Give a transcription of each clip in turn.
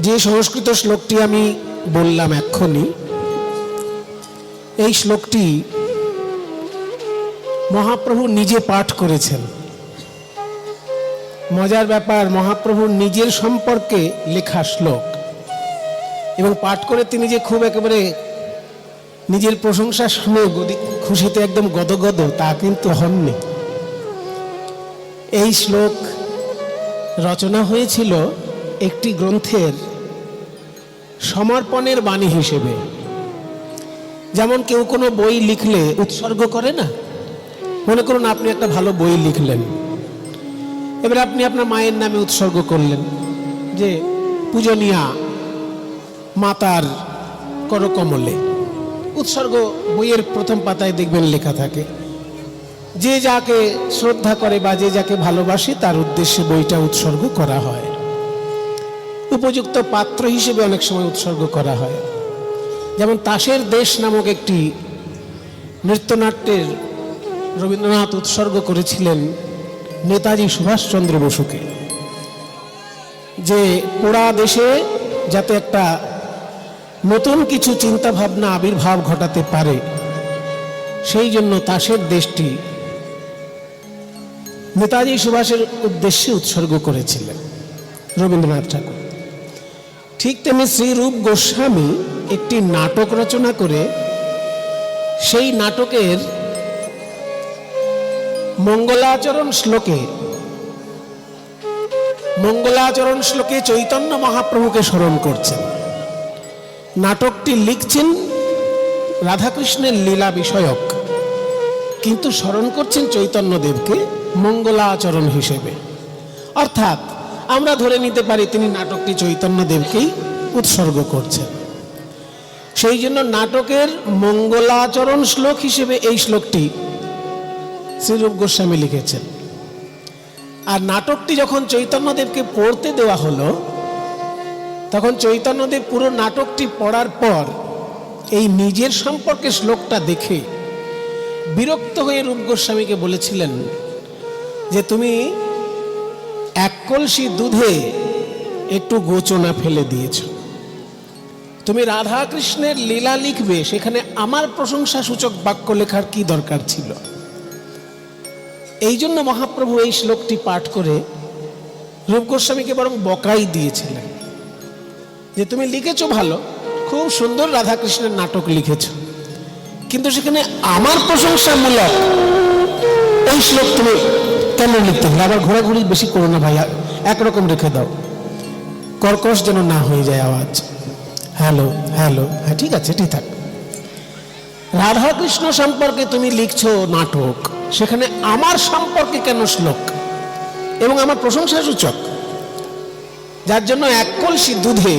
যে সংস্কৃত শ্লোকটি আমি বললাম এক্ষুনি, এই শ্লোকটি মহাপ্রভু নিজে পাঠ করেছেন। মজার ব্যাপার, মহাপ্রভুর নিজের সম্পর্কে লেখা শ্লোক, এবং পাঠ করে তিনি যে খুব একেবারে নিজের প্রশংসা শুনে খুশিতে একদম গদগদ তা কিন্তু হননি। এই শ্লোক রচনা হয়েছিল একটি গ্রন্থের সমর্পণের বাণী হিসেবে। যেমন কেউ কোনো বই লিখলে উৎসর্গ করে না। মনে করুন আপনি একটা ভালো বই লিখলেন, এবার আপনি আপনার মায়ের নামে উৎসর্গ করলেন যে পূজনীয়া মাতার করকমলে। উৎসর্গ বইয়ের প্রথম পাতায় দেখবেন লেখা থাকে। যে যাকে শ্রদ্ধা করে বা যে যাকে ভালোবাসে তার উদ্দেশ্যে বইটা উৎসর্গ করা হয়। উপযুক্ত পাত্র হিসেবে অনেক সময় উৎসর্গ করা হয়। যেমন তাসের দেশ নামক একটি নৃত্যনাট্যের রবীন্দ্রনাথ উৎসর্গ করেছিলেন নেতাজি সুভাষচন্দ্র বসুকে, যে পোড়া দেশে যাতে একটা নতুন কিছু চিন্তা ভাবনা আবির্ভাব ঘটাতে পারে, সেই জন্য তাসের দেশটি নেতাজি সুভাষের উদ্দেশ্যে উৎসর্গ করেছিলেন রবীন্দ্রনাথ ঠাকুর। ঠিক তেমনি শ্রীরূপ গোস্বামী একটি নাটক রচনা করে সেই নাটকের মঙ্গলাচরণ শ্লোকে চৈতন্য মহাপ্রভুকে স্মরণ করছেন। নাটকটি লিখছেন রাধাকৃষ্ণের লীলা বিষয়ক, কিন্তু স্মরণ করছেন চৈতন্যদেবকে মঙ্গলাচরণ হিসেবে। অর্থাৎ আমরা ধরে নিতে পারি তিনি নাটকটি চৈতন্যদেবকেই উৎসর্গ করছেন। সেই জন্য নাটকের মঙ্গলাচরণ শ্লোক হিসেবে এই শ্লোকটি শ্রীরূপ গোস্বামী লিখেছেন। আর নাটকটি যখন চৈতন্যদেবকে পড়তে দেওয়া হলো, তখন চৈতন্যদেব পুরো নাটকটি পড়ার পর এই নিজের সম্পর্কে শ্লোকটা দেখে বিরক্ত হয়ে রূপ গোস্বামীকে বলেছিলেন যে তুমি এক কলসি দুধে একটু গোচনা ফেলে দিয়েছ। তুমি রাধা কৃষ্ণের লীলা লিখবে, সেখানে আমার প্রশংসা সূচক বাক্য লেখার কি দরকার ছিল? এই জন্য মহাপ্রভু এই শ্লোকটি পাঠ করে রূপ গোস্বামীকে বরং বকাই দিয়েছিলেন যে তুমি লিখেছো ভালো, খুব সুন্দর রাধাকৃষ্ণের নাটক লিখেছ, কিন্তু সেখানে আমার প্রশংসামূলক এই শ্লোক তুমি কেন লিখতে হবে? আবার ঘোরাঘুরি বেশি করো না ভাই, একরকম রেখে দাও, কর্কশ যেন না হয়ে যায় আওয়াজ। হ্যালো হ্যালো, হ্যাঁ ঠিক আছে, ঠিক থাক। রাধাকৃষ্ণ সম্পর্কে তুমি লিখছো নাটক, সেখানে আমার সম্পর্কে কেন শ্লোক এবং আমার প্রশংসা সূচক? যার জন্য এক কলসি দুধে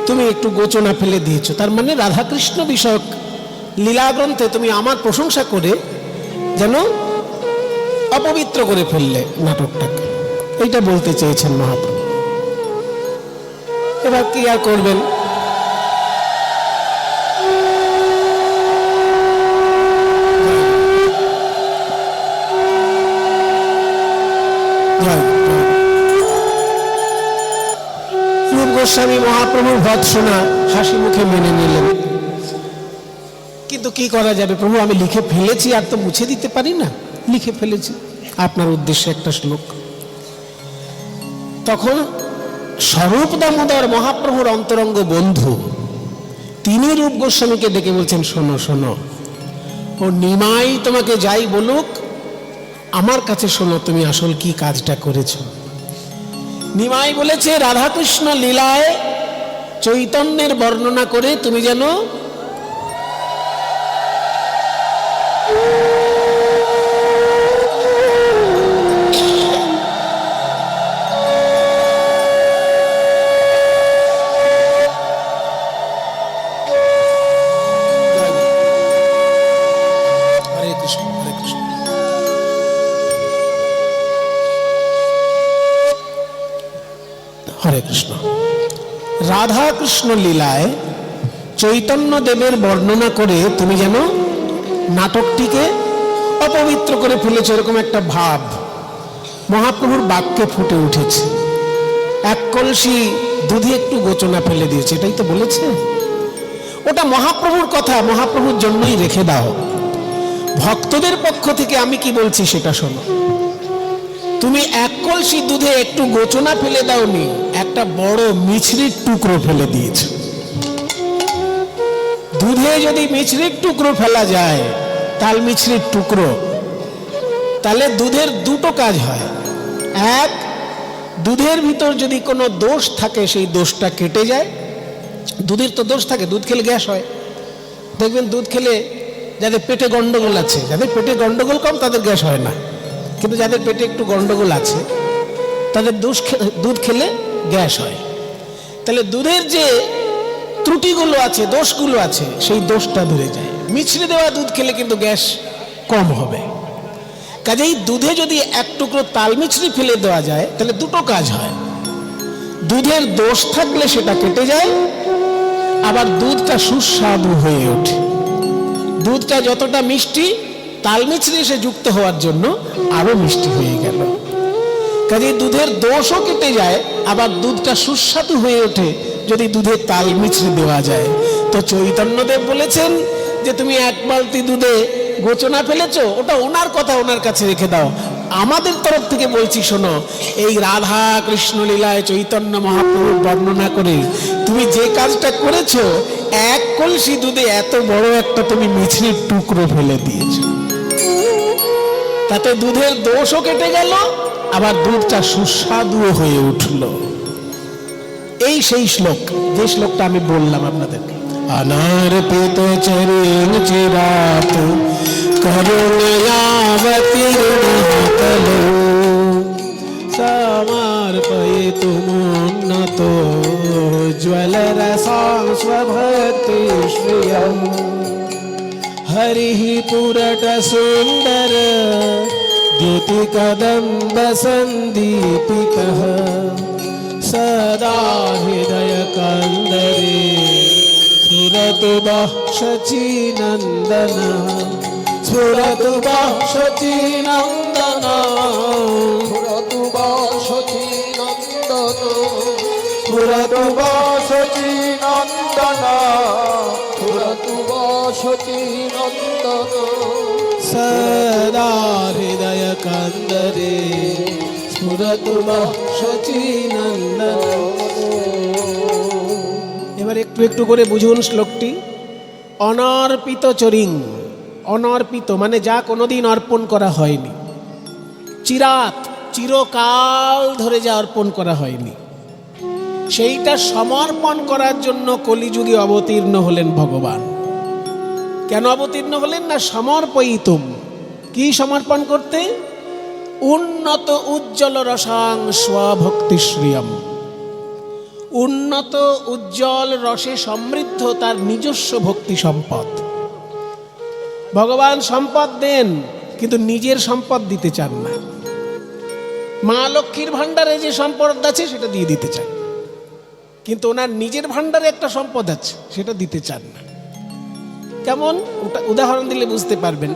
তুমি একটু গোচনা ফেলে দিয়েছো, তার মানে রাধাকৃষ্ণ বিষয়ক লীলা গ্রন্থে তুমি আমার প্রশংসা করে যেন অপবিত্র করে ফেললে নাটকটাকে। এইটা বলতে চেয়েছেন মহাপ্রভু। এবার কি আর করবেন? রূপ গোস্বামী মহাপ্রভুর ভৎসনা হাসি মুখে মেনে নিলেন, কিন্তু কি করা যাবে প্রভু, আমি লিখে ফেলেছি, আর তো মুছে দিতে পারি না, লিখে ফেলেছি আপনার উদ্দেশ্যে একটা শ্লোক। তখন স্বরূপ দামোদর মহাপ্রভুর অন্তরঙ্গ বন্ধু, তিনি রূপ গোস্বামীকে ডেকে বলছেন, শোনো শোনো, ও নিমাই তোমাকে যাই বলুক, আমার কাছে শোনো তুমি আসল কি কাজটা করেছো। নিমাই বলেছে রাধাকৃষ্ণ লীলায় চৈতন্যের বর্ণনা করে তুমি যেন হরে কৃষ্ণ, রাধা কৃষ্ণ লীলায় চৈতন্য দেবের বর্ণনা করে তুমি যেন নাটকটিকে অপবিত্র করে ফেলেছ, এরকম একটা ভাব মহাপ্রভুর বাক্যে ফুটে উঠেছে। এক কলসি দুধে একটু গোচনা ফেলে দিয়েছে, এটাই তো বলেছে। ওটা মহাপ্রভুর কথা, মহাপ্রভুর জন্যই রেখে দাও। ভক্তদের পক্ষ থেকে আমি কি বলছি সেটা শোনো। তুমি এক কলসি দুধে একটু গোচনা ফেলে দাওনি, একটা বড় মিছরির টুকরো ফেলে দিয়েছ। দুধে যদি মিছরির টুকরো ফেলা যায়, তাল মিছরির টুকরো, তাহলে দুধের দুটো কাজ হয়। এক, দুধের ভিতর যদি কোনো দোষ থাকে সেই দোষটা কেটে যায়। দুধের তো দোষ থাকে, দুধ খেলে গ্যাস হয়। দেখবেন দুধ খেলে যাদের পেটে গন্ডগোল আছে, যাদের পেটে গন্ডগোল কম তাদের গ্যাস হয় না, কিন্তু যাদের পেটে একটু গন্ডগোল আছে তাদের দুধ খেলে গ্যাস হয়। তাহলে দুধের যে ত্রুটিগুলো আছে, দোষগুলো আছে, সেই দোষটা ধরে যায়। মিছরি দেওয়া দুধ খেলে কিন্তু গ্যাস কম হবে। কাজেই দুধে যদি এক টুকরো তাল মিছরি ফেলে দেওয়া যায় তাহলে দুটো কাজ হয়। দুধের দোষ থাকলে সেটা কেটে যায়, আবার দুধটা সুস্বাদু হয়ে ওঠে। দুধটা যতটা মিষ্টি, তাল মিছরি এসে যুক্ত হওয়ার জন্য আরো মিষ্টি হয়ে গেল। কাজেই দুধের দোষও কেটে যায়, আবার দুধটা সুস্বাদু হয়ে ওঠে যদি দুধে তাল মিছরি দেওয়া যায়। তো চৈতন্যদেব বলেছেন যে তুমি এক বালতি দুধে গোচনা ফেলেছো, ওটা ওনার কথা, ওনার কাছে রেখে দাও। আমাদের তরফ থেকে বলছি শোনো, এই রাধা কৃষ্ণ লীলায় চৈতন্য মহাপ্রভুর বর্ণনা করে তুমি যে কাজটা করেছো, এক কলসি দুধে এত বড় একটা তুমি মিছরির টুকরো ফেলে দিয়েছো। তাতে দুধের দোষও কেটে গেল, আবার দুধটা সুস্বাদু হয়ে উঠল। এই সেই শ্লোক, যে শ্লোকটা আমি বললাম আপনাদেরকে। অনার্পিত চরণ চিরাত করুণাবতীর্ণতলো সমর্পয়িতুমুন্নত জ্বলরসাং স্বভক্তি শ্রিয়ম হরিঃ পুরট সুন্দর দ্যুতি কদম্ব সন্দীপিতঃ সদা হৃদয় কান্দরে স্ফুরতু বঃ শচীনন্দন স্ফুরতু বঃ শচীনন্দন স্ফুরতু বঃ শচীনন্দন স্ফুরতু বঃ শচীনন্দন স্ফুরতু বঃ শচীনন্দন সদা হৃদয় কান্দরে স্ফুরতু বঃ শচীনন্দন। এবার একটু একটু করে বুঝুন শ্লোকটি। অনর্পিত চরিং, অনর্পিত মানে যা কোনোদিন অর্পণ করা হয়নি, চিরাত চিরকাল ধরে যা অর্পণ করা হয়নি, সেইটা সমর্পণ করার জন্য কলিযুগে অবতীর্ণ হলেন ভগবান। কেন অবতীর্ণ হলেন না? সমর্পয়িতুম, কি সমর্পণ করতে? উন্নত উজ্জ্বল রসাং স্বভক্তিশ্রিয়ম, উন্নত উজ্জ্বল রসে সমৃদ্ধ তার নিজস্ব ভক্তি সম্পদ। ভগবান সম্পদ দেন, কিন্তু নিজের সম্পদ দিতে চান না। মা লক্ষ্মীর ভাণ্ডারে যে সম্পদ আছে সেটা দিয়ে দিতে চান, কিন্তু ওনার নিজের ভাণ্ডারে একটা সম্পদ আছে সেটা দিতে চান না। কেমন? উদাহরণ দিলে বুঝতে পারবেন।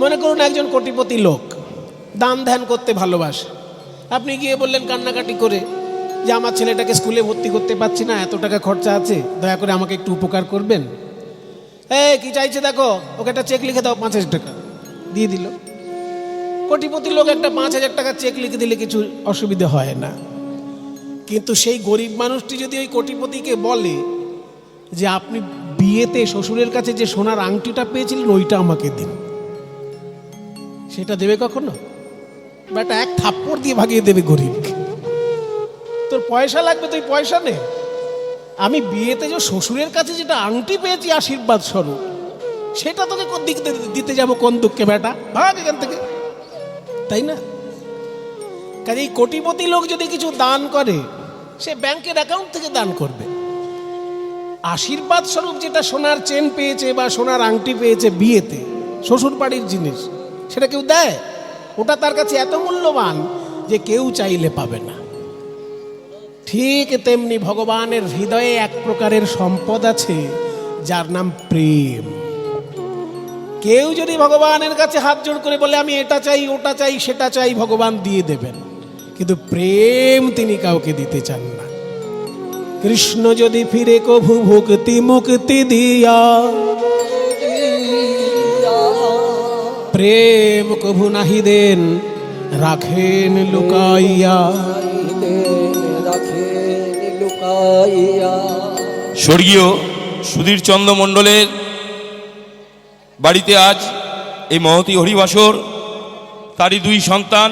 মনে করুন একজন কোটিপতি লোক, দান ধ্যান করতে ভালোবাসে। আপনি গিয়ে বললেন কান্নাকাটি করে যে আমার ছেলেটাকে স্কুলে ভর্তি করতে পারছি না, এত টাকা খরচা আছে, দয়া করে আমাকে একটু উপকার করবেন। কি চাইছে দেখো, ওকে একটা চেক লিখে দাও 5,000 টাকা। দিয়ে দিল। কোটিপতি লোক একটা 5,000 টাকা চেক লিখে দিলে কিছু অসুবিধা হয় না। কিন্তু সেই গরিব মানুষটি যদি ওই কোটিপতিকে বলে যে আপনি বিয়েতে শ্বশুরের কাছে যে সোনার আংটিটা পেয়েছিলেন ওইটা আমাকে দিন, সেটা দেবে কখনো? বেটা এক থাপ্পড় দিয়ে ভাগিয়ে দেবে গরিবকে। তোর পয়সা লাগবে, তুই পয়সা নে। আমি বিয়েতে যে শ্বশুরের কাছে যেটা আংটি পেয়েছি আশীর্বাদ স্বরূপ, সেটা তোকে কোন দিক দিতে যাবো কোন দুঃখে? বেটা ভাগ এখান থেকে, তাই না? কাজে এই কোটিপতি লোক যদি কিছু দান করে, সে ব্যাংকের অ্যাকাউন্ট থেকে দান করবে। আশীর্বাদ স্বরূপ যেটা সোনার চেন পেয়েছে বা সোনার আংটি পেয়েছে বিয়েতে, শ্বশুর বাড়ির জিনিস, সেটা কেউ দেয়? ওটা তার কাছে এত মূল্যবান যে কেউ চাইলে পাবে না। ঠিক তেমনি ভগবানের হৃদয়ে এক প্রকারের সম্পদ আছে যার নাম প্রেম। কেউ যদি ভগবানের কাছে হাত জোড় করে বলে আমি এটা চাই, ওটা চাই, সেটা চাই, ভগবান দিয়ে দেবেন। কিন্তু প্রেম তিনি কাউকে দিতে চান না। কৃষ্ণ যদি ফিরে কভু ভক্তি মুক্তি দিয়া, প্রেম কভু নাহি দেন রাখেন লুকাইয়া। স্বর্গীয় সুধীর চন্দ্র মণ্ডলের বাড়িতে আজ এই মহতী হরিবাসর। তারই দুই সন্তান,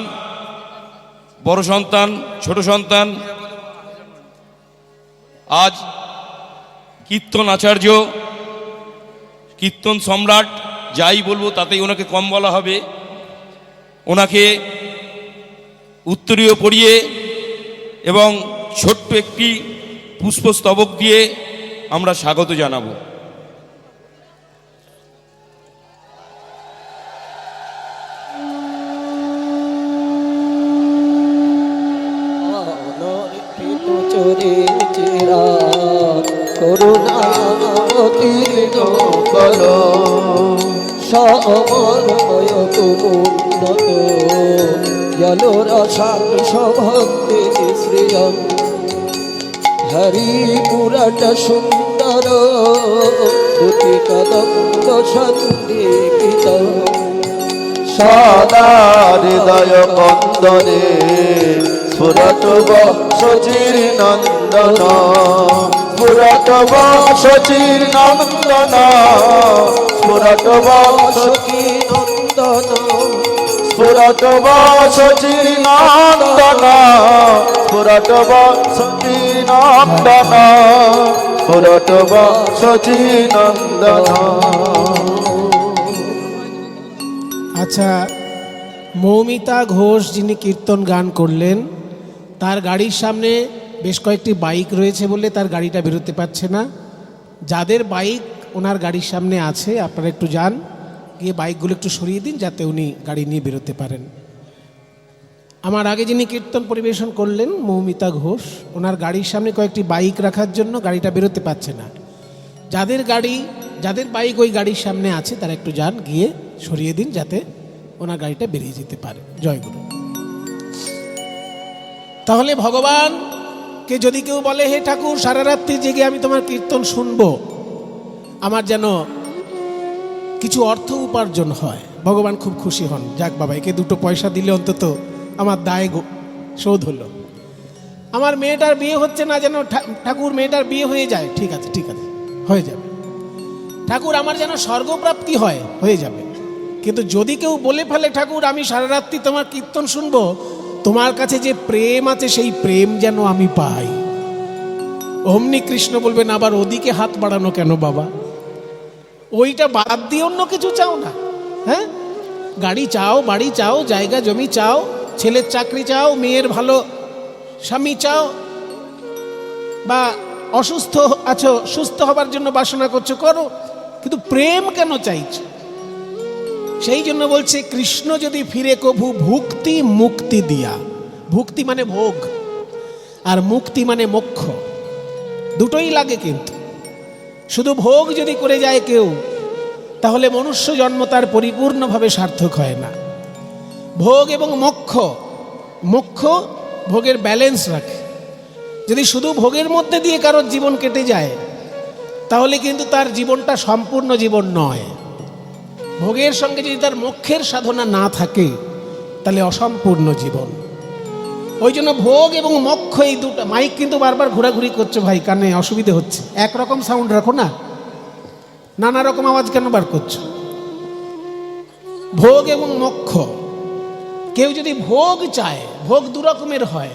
বড় সন্তান, ছোট সন্তান, আজ কীর্তন আচার্য, কীর্তন সম্রাট, যাই বলবো তাতেই ওনাকে কম বলা হবে। ওনাকে উত্তরীয় পরিয়ে এবং ছোট্ট একটি পুষ্পস্তবক দিয়ে আমরা স্বাগত জানাবো। করুণাতীর্ণ কর সমন্বয় কুমুন্নত জলরসাং সভক্তি শ্রিয়ম হরি পুরাট সুন্দর দুটি কদম্ব সন্দীপিত সদা হৃদয় কন্দনে স্ফুরত সচির নন্দন স্ফুরত সচির নন্দন স্ফুরত সচির নন্দন স্ফুরত সচির নন্দন স্ফুরত সচির নন্দন স্ফুরত সচির নন্দন। আচ্ছা, মৌমিতা ঘোষ যিনি কীর্তন গান করলেন, তার গাড়ির সামনে বেশ কয়েকটি বাইক রয়েছে বলে তার গাড়িটা বেরোতে পারছে না। যাদের বাইক ওনার গাড়ির সামনে আছে আপনারা একটু যান, গিয়ে বাইকগুলো একটু সরিয়ে দিন যাতে উনি গাড়ি নিয়ে বেরোতে পারেন। আমার আগে যিনি কীর্তন পরিবেশন করলেন মৌমিতা ঘোষ, ওনার গাড়ির সামনে কয়েকটি বাইক রাখার জন্য গাড়িটা বেরোতে পারছে না। যাদের বাইক ওই গাড়ির সামনে আছে তারা একটু যান, গিয়ে সরিয়ে দিন যাতে ওনার গাড়িটা বেরিয়ে যেতে পারে। জয়গুরু। তাহলে ভগবানকে যদি কেউ বলে, হে ঠাকুর সারা রাত্রি জেগে আমি তোমার কীর্তন শুনবো, আমার যেন কিছু অর্থ উপার্জন হয়, ভগবান খুব খুশি হন। যাক বাবা, একে দুটো পয়সা দিলে অন্তত আমার দায় শোধ হলো। আমার মেয়েটার বিয়ে হচ্ছে না, যেন ঠাকুর মেয়েটার বিয়ে হয়ে যায়। ঠিক আছে, ঠিক আছে, হয়ে যাবে। ঠাকুর আমার যেন স্বর্গপ্রাপ্তি হয়, হয়ে যাবে। কিন্তু যদি কেউ বলে ফেলে, ঠাকুর আমি সারা রাত্রি তোমার কীর্তন শুনবো, তোমার কাছে যে প্রেম আছে সেই প্রেম যেন আমি পাই, অমনি কৃষ্ণ বলবেন, আবার ওদিকে হাত বাড়ানো কেন বাবা? ওইটা বাদ দিয়ে অন্য কিছু চাও না? হ্যাঁ, গাড়ি চাও, বাড়ি চাও, জায়গা জমি চাও, ছেলের চাকরি চাও, মেয়ের ভালো স্বামী চাও, বা অসুস্থ আছো, সুস্থ হবার জন্য বাসনা করছো, করো, কিন্তু প্রেম কেন চাইছো? সেই জন্য বলছে, কৃষ্ণ যদি ফিরে কভু ভুক্তি মুক্তি দিয়া। ভুক্তি মানে ভোগ, আর মুক্তি মানে মোক্ষ, দুটোই লাগে। কিন্তু শুধু ভোগ যদি করে যায় কেউ, তাহলে মনুষ্য জন্ম তার পরিপূর্ণভাবে সার্থক হয় না। ভোগ এবং মোক্ষ, মোক্ষ ভোগের ব্যালেন্স রাখে। যদি শুধু ভোগের মধ্যে দিয়ে কারোর জীবন কেটে যায়, তাহলে কিন্তু তার জীবনটা সম্পূর্ণ জীবন নয়। ভোগের সঙ্গে যদি তার মোক্ষের সাধনা না থাকে, তাহলে অসম্পূর্ণ জীবন। ওই জন্য ভোগ এবং মোক্ষ এই দুটো। মাইক কিন্তু বারবার ঘোরাঘুরি করছে ভাই, কানে অসুবিধে হচ্ছে। একরকম সাউন্ড রাখো না, নানা রকম আওয়াজ কেন বার করছো? ভোগ এবং মোক্ষ, কেউ যদি ভোগ চায়, ভোগ দু রকমের হয়,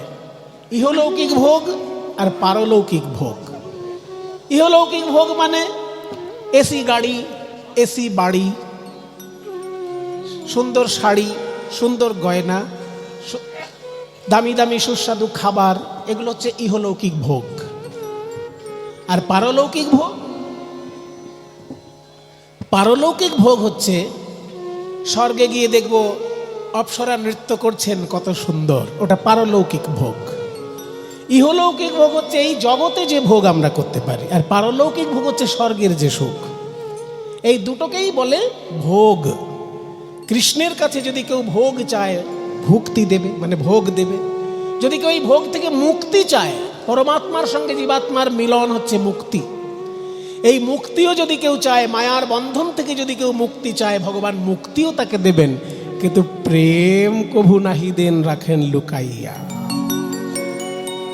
ইহলৌকিক ভোগ আর পারলৌকিক ভোগ। ইহলৌকিক ভোগ মানে এসি গাড়ি, এসি বাড়ি, সুন্দর শাড়ি, সুন্দর গয়না, দামি দামি সুস্বাদু খাবার, এগুলো হচ্ছে ইহলৌকিক ভোগ। আর পারলৌকিক ভোগ, পারলৌকিক ভোগ হচ্ছে স্বর্গে গিয়ে দেখব অপ্সরা নৃত্য করছেন, কত সুন্দর, ওটা পারলৌকিক ভোগ। ইহলৌকিক ভোগ হচ্ছে এই জগতে যে ভোগ আমরা করতে পারি, আর পারলৌকিক ভোগ হচ্ছে স্বর্গের যে সুখ। এই দুটোকেই বলে ভোগ। কৃষ্ণের কাছে যদি কেউ ভোগ চায়, ভুক্তি দেবে, মানে ভোগ দেবে। যদি কেউ এই ভোগ থেকে মুক্তি চায়, পরমাত্মার সঙ্গে জীবাত্মার মিলন হচ্ছে মুক্তি, এই মুক্তিও যদি কেউ চায়, মায়ার বন্ধন থেকে যদি কেউ মুক্তি চায়, ভগবান মুক্তিও তাকে দেবেন, কিন্তু প্রেম কভু নাহি দেন রাখেন লুকাইয়া।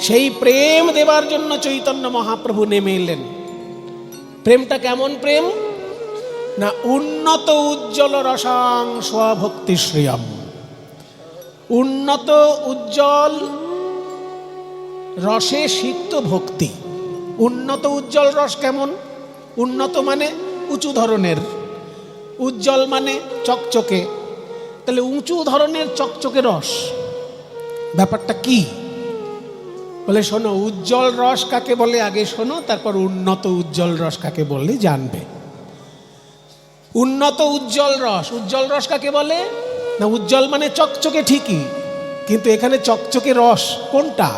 সেই প্রেম দেবার জন্য চৈতন্য মহাপ্রভু নেমে এলেন। প্রেমটা কেমন প্রেম? না উন্নত উজ্জ্বল রসাং স্বভক্তি শ্রিয়ম। উন্নত উজ্জ্বল রসে সিক্ত ভক্তি। উন্নত উজ্জ্বল রস কেমন? উন্নত মানে উঁচু ধরনের, উজ্জ্বল মানে চকচকে। তাহলে উঁচু ধরনের চকচকে রস ব্যাপারটা কি? বলে শোনো, উজ্জ্বল রস কাকে বলে আগে শোনো, তারপর উন্নত উজ্জ্বল রস কাকে বললে জানবে। উন্নত উজ্জ্বল রস, উজ্জ্বল রস কাকে বলে? না উজ্জ্বল মানে চকচকে ঠিকই, কিন্তু এখানে চকচকে রস কোনটা?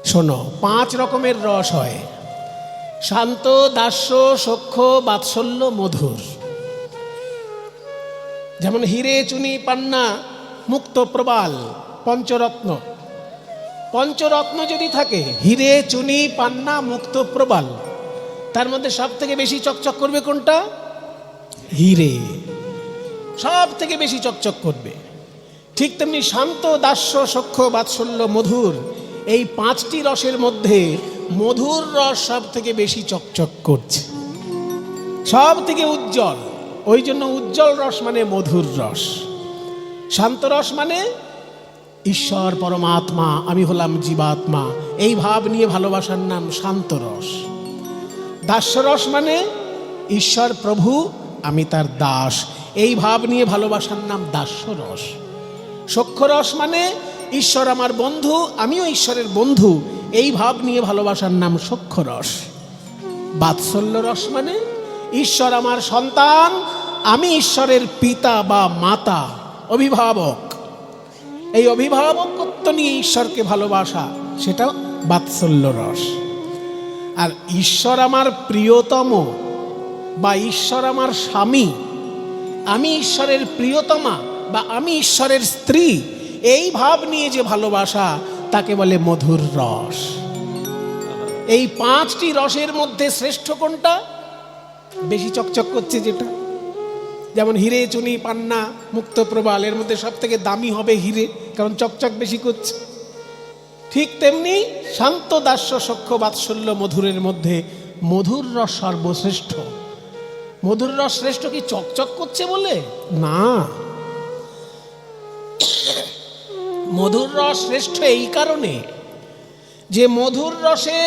শোনো, 5 রকমের রস হয়: শান্ত, দাস্য, সখ্য, বাৎসল্য, মধুর। যেমন হিরে, চুনি, পান্না, মুক্ত, প্রবাল, পঞ্চরত্ন। পঞ্চরত্ন যদি থাকে, হিরে, চুনি, পান্না, মুক্ত, প্রবাল, তার মধ্যে সব থেকে বেশি চকচক করবে কোনটা? হিরে সব থেকে বেশি চকচক করবে। ঠিক তেমনি শান্ত, দাস্য, সখ্য, বাৎসল্য, মধুর, এই 5টি রসের মধ্যে মধুর রস সব থেকে বেশি চকচক করছে, সব থেকে উজ্জ্বল। ওই জন্য উজ্জ্বল রস মানে মধুর রস। শান্ত রস মানে ঈশ্বর পরমাত্মা, আমি হলাম জীবাত্মা, এই ভাব নিয়ে ভালোবাসার নাম শান্ত রস। দাস্য রস মানে ঈশ্বর প্রভু, আমি তার দাস, এই ভাব নিয়ে ভালোবাসার নাম দাস্য রস। সখ্য রস মানে ঈশ্বর আমার বন্ধু, আমিও ঈশ্বরের বন্ধু, এই ভাব নিয়ে ভালোবাসার নাম সখ্য রস। বাৎসল্য রস মানে ঈশ্বর আমার সন্তান, আমি ঈশ্বরের পিতা বা মাতা, অভিভাবক, এই অভিভাবকত্ব নিয়ে ঈশ্বরকে ভালোবাসা, সেটা বাৎসল্য রস। আর ঈশ্বর আমার প্রিয়তম বা ঈশ্বর আমার স্বামী, আমি ঈশ্বরের প্রিয়তমা বা আমি ঈশ্বরের স্ত্রী, এই ভাব নিয়ে যে ভালোবাসা, তাকে বলে মধুর রস। এই 5টি রসের মধ্যে শ্রেষ্ঠ কোনটা? বেশি চকচক করছে যেটা, যেমন হিরে, চুনি, পান্না, মুক্ত, প্রবাল, এর মধ্যে সব থেকে দামি হবে হিরে, কারণ চকচক বেশি করছে। ঠিক তেমনি শান্ত, দাস্য, সখ্য, বাৎসল্য, মধুরের মধ্যে মধুর রস সর্বশ্রেষ্ঠ। মধুর রস শ্রেষ্ঠ কি চকচক করছে বলে? না, মধুর রস শ্রেষ্ঠ এই কারণে যে মধুর রসে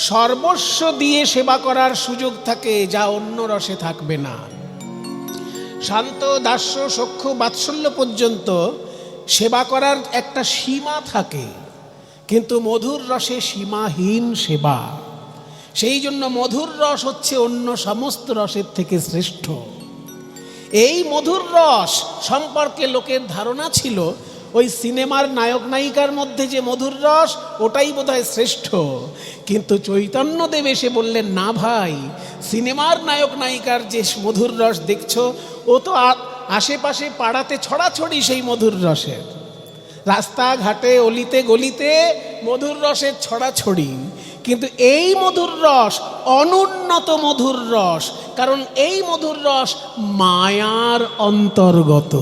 সর্বস্ব দিয়ে সেবা করার সুযোগ থাকে, যা অন্য রসে থাকবে না। শান্ত, দাস্য, সখ্য, বাৎসল্য পর্যন্ত সেবা করার একটা সীমা থাকে, কিন্তু মধুর রসে সীমাহীন সেবা। সেই জন্য মধুর রস হচ্ছে অন্য সমস্ত রসের থেকে শ্রেষ্ঠ। এই মধুর রস সম্পর্কে লোকের ধারণা ছিল ওই সিনেমার নায়ক নায়িকার মধ্যে যে মধুর রস, ওটাই বোধহয় শ্রেষ্ঠ। কিন্তু চৈতন্যদেব এসে বললেন, না ভাই, সিনেমার নায়ক নায়িকার যে মধুর রস দেখছো, ও তো আশেপাশে পাড়াতে ছড়াছড়ি সেই মধুর রসের, রাস্তাঘাটে অলিতে গলিতে মধুর রসের ছড়াছড়ি। কিন্তু এই মধুর রস অনুন্নত মধুর রস, কারণ এই মধুর রস মায়ার অন্তর্গত।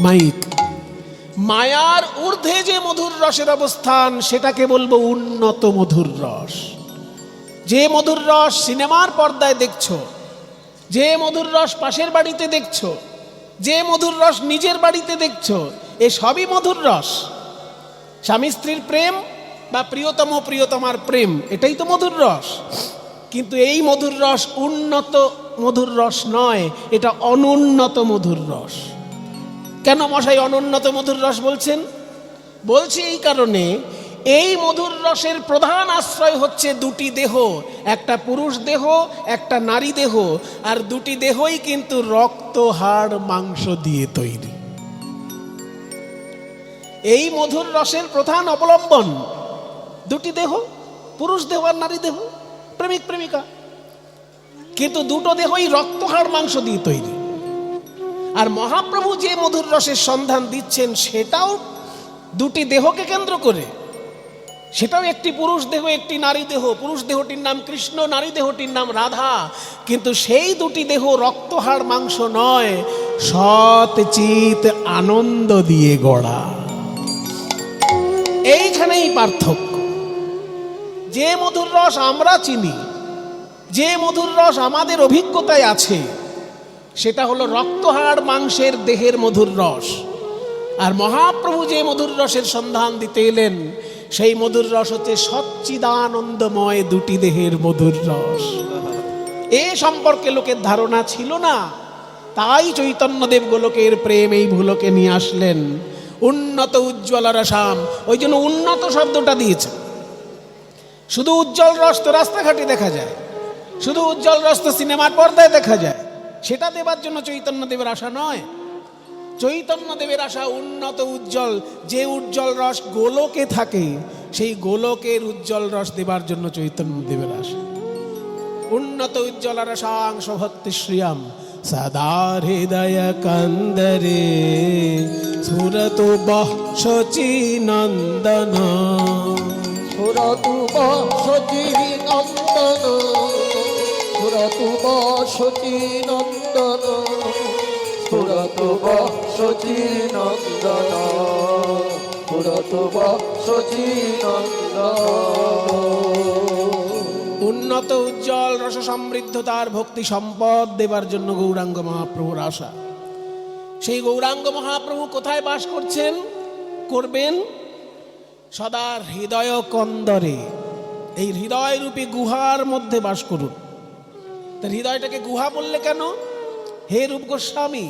মাইক মায়ার ঊর্ধ্বে যে মধুর রসের অবস্থান, সেটাকে বলবো উন্নত মধুর রস। যে মধুর রস সিনেমার পর্দায় দেখছো, যে মধুর রস পাশের বাড়িতে দেখছো, যে মধুর রস নিজের বাড়িতে দেখছো, এ সবই মধুর রস। স্বামী স্ত্রীর প্রেম বা প্রিয়তম প্রিয়তমার প্রেম, এটাই তো মধুর রস। কিন্তু এই মধুর রস উন্নত মধুর রস নয়, এটা অনুন্নত মধুর রস। কেন মশাই অনুন্নত মধুর রস বলছেন? বলছি এই কারণে, এই মধুর রসের প্রধান আশ্রয় হচ্ছে 2টি দেহ, একটা পুরুষ দেহ, একটা নারী দেহ, আর 2টি দেহই কিন্তু রক্ত, হাড়, মাংস দিয়ে তৈরি। এই মধুর রসের প্রধান অবলম্বন 2টি দেহ, পুরুষ দেহ আর নারী দেহ, প্রেমিক প্রেমিকা। কিন্তু 2টো দেহই রক্ত, হাড়, মাংস দিয়ে তৈরি। আর মহাপ্রভু যে মধুর রসের সন্ধান দিচ্ছেন, সেটাও দুটি দেহকে কেন্দ্র করে। সেটাও একটি পুরুষ দেহ, একটি নারী দেহ। পুরুষ দেহটির নাম কৃষ্ণ, নারী দেহটির নাম রাধা। কিন্তু সেই দুটি দেহ রক্ত হাড় মাংস নয়, সৎ চিত আনন্দ দিয়ে গড়া। এইখানেই পার্থক্য। যে মধুর রস আমরা চিনি, যে মধুর রস আমাদের অভিজ্ঞতায় আছে, সেটা হলো রক্ত হাড় মাংসের দেহের মধুর রস। আর মহাপ্রভু যে মধুর রসের সন্ধান দিতে এলেন, সেই মধুর রস হচ্ছে সচ্চিদানন্দময় দুটি দেহের মধুর রস। এ সম্পর্কে লোকের ধারণা ছিল না, তাই চৈতন্যদেব গোলকের প্রেম এই ভুলোকে নিয়ে আসলেন। উন্নত উজ্জ্বল রসাম, ওই জন্য উন্নত শব্দটা দিয়েছে। শুধু উজ্জ্বল রস তো রাস্তাঘাটে দেখা যায়, শুধু উজ্জ্বল রস তো সিনেমার পর্দায় দেখা যায়। সেটা দেবার জন্য চৈতন্যদেবের আশা নয়। চৈতন্যদেবের আশা উন্নত উজ্জ্বল, যে উজ্জ্বল রস গোলকে থাকে, সেই গোলকের উজ্জ্বল রস দেবার জন্য চৈতন্যদেবের আশা। উন্নত উজ্জ্বল রসাংশ ভক্তি শ্রিয়াম সদা হৃদয় কন্দরে স্ফুরত শচী নন্দন। স্ফুরতু শচী নন্দন, স্ফুরতু শচী নন্দন, স্ফুরতু শচী নন্দন, স্ফুরতু শচী নন্দন। উন্নত উজ্জ্বল রস সমৃদ্ধ তার ভক্তি সম্পদ দেবার জন্য গৌরাঙ্গ মহাপ্রভুর আশা। সেই গৌরাঙ্গ মহাপ্রভু কোথায় বাস করছেন, করবেন? সদা হৃদয় কন্দরে, এই হৃদয় রূপী গুহার মধ্যে বাস করুন। তার হৃদয়টাকে গুহা বললে কেন? হে রূপ গোস্বামী,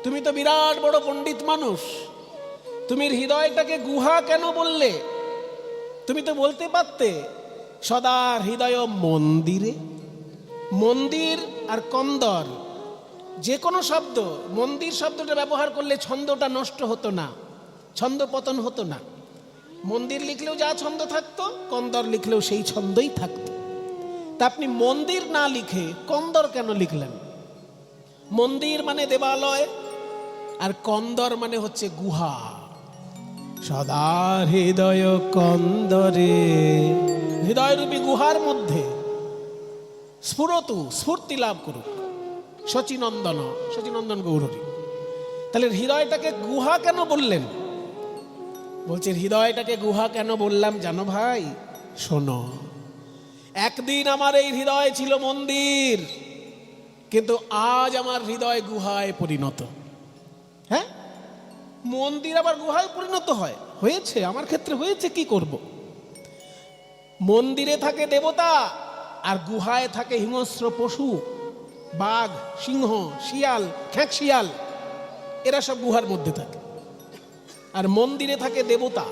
তুমি তো বিরাট বড় পণ্ডিত মানুষ, তুমি হৃদয়টাকে গুহা কেন বললে? তুমি তো বলতে পারতে সদা হৃদয় মন্দিরে। মন্দির আর কন্দর যে কোনো শব্দ, মন্দির শব্দটা ব্যবহার করলে ছন্দটা নষ্ট হতো না, ছন্দ পতন হতো না। মন্দির লিখলেও যা ছন্দ থাকতো, কন্দর লিখলেও সেই ছন্দই থাকতো। তা আপনি মন্দির না লিখে কন্দর কেন লিখলেন? মন্দির মানে দেবালয়, আর কন্দর মানে হচ্ছে গুহা। সদা হৃদয় কন্দরে, হৃদয়রূপী গুহার মধ্যে স্ফুরতু, স্ফূর্তি লাভ করুক শচীনন্দন, শচীনন্দন গৌরী। তাহলে হৃদয়টাকে গুহা কেন বললেন? বলছে হৃদয়টাকে গুহা কেন বললাম জানো ভাই? শোনো, একদিন আমার এই হৃদয় ছিল মন্দির, কিন্তু আজ আমার হৃদয় গুহায় পরিণত। হ্যাঁ, মন্দির আবার গুহায় পরিণত হয়, হয়েছে, আমার ক্ষেত্রে হয়েছে, কি করব? মন্দিরে থাকে দেবতা, আর গুহায় থাকে হিংস্র পশু, বাঘ, সিংহ, শিয়াল, খ্যাঁক শিয়াল, এরা সব গুহার মধ্যে থাকে। আর মন্দিরে থাকে দেবতা,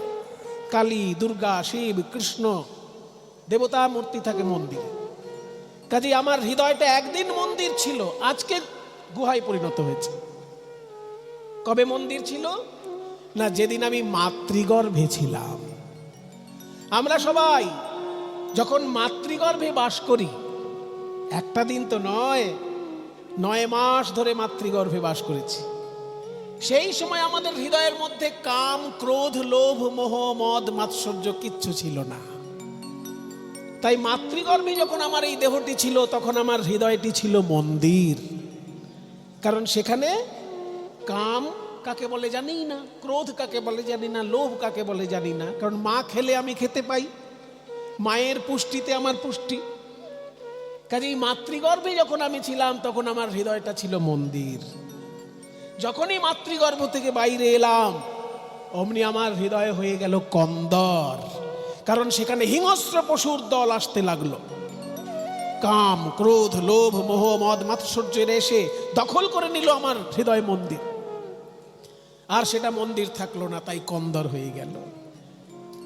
কালী, দুর্গা, শিব, কৃষ্ণ, দেবতা মূর্তি থাকে মন্দিরে। কাজে আমার হৃদয়টা একদিন মন্দির ছিল, আজকে গুহায় পরিণত হয়েছে। কবে মন্দির ছিল? না, যেদিন আমি মাতৃগর্ভে ছিলাম। আমরা সবাই যখন মাতৃগর্ভে বাস করি, একটা দিন তো নয়, 9 মাস ধরে মাতৃগর্ভে বাস করেছি। সেই সময় আমাদের হৃদয়ের মধ্যে কাম, ক্রোধ, লোভ, মোহ, মদ, মাৎসর্য কিচ্ছু ছিল না। তাই মাতৃগর্ভে যখন আমার এই দেহটি ছিল, তখন আমার হৃদয়টি ছিল মন্দির। কারণ সেখানে কাম কাকে বলে জানি না, ক্রোধ কাকে বলে জানি না, লোভ কাকে বলে জানি না। কারণ মা খেলে আমি খেতে পাই, মায়ের পুষ্টিতে আমার পুষ্টি। কাজেই মাতৃগর্ভে যখন আমি ছিলাম, তখন আমার হৃদয়টা ছিল মন্দির। যখনই মাতৃগর্ভ থেকে বাইরে এলাম, অমনি আমার হৃদয় হয়ে গেল কন্দর। কারণ সেখানে হিংস্র পশুর দল আসতে লাগলো। কাম, ক্রোধ, লোভ, মোহ, মদ, মাৎসর্যের এসে দখল করে নিল আমার হৃদয় মন্দির। আর সেটা মন্দির থাকলো না, তাই কন্দর হয়ে গেল।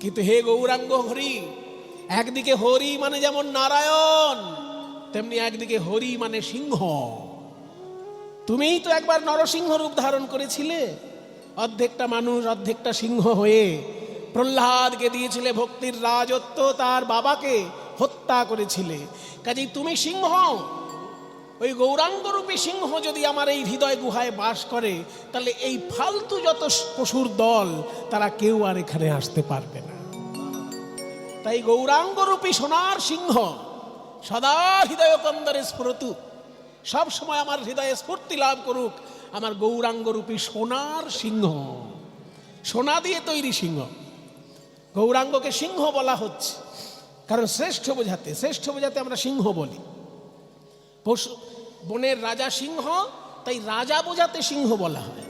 কিন্তু হে গৌরাঙ্গ হরি, একদিকে হরি মানে যেমন নারায়ণ, তেমনি একদিকে হরি মানে সিংহ। তুমিই তো একবার নরসিংহ রূপ ধারণ করেছিলে, অর্ধেকটা মানুষ অর্ধেকটা সিংহ হয়ে প্রহ্লাদকে দিয়েছিলে ভক্তির রাজত্ব, তার বাবাকে হত্যা করেছিলে। কাজেই তুমি সিংহ, ওই গৌরাঙ্গরূপী সিংহ যদি আমার এই হৃদয় গুহায় বাস করে, তাহলে এই ফালতু যত পশুর দল তারা কেউ আর এখানে আসতে পারবে না। তাই গৌরাঙ্গরূপী সোনার সিংহ সদা হৃদয় কন্দরে স্ফুরতু, সব সময় আমার হৃদয়ে স্ফূর্তি লাভ করুক আমার গৌরাঙ্গরূপী সোনার সিংহ। সোনা দিয়ে তৈরি সিংহ। গৌরাঙ্গকে সিংহ বলা হচ্ছে কারণ শ্রেষ্ঠ বোঝাতে আমরা সিংহ বলি। পশু বনের রাজা সিংহ, তাই রাজা বোঝাতে সিংহ বলা হয়।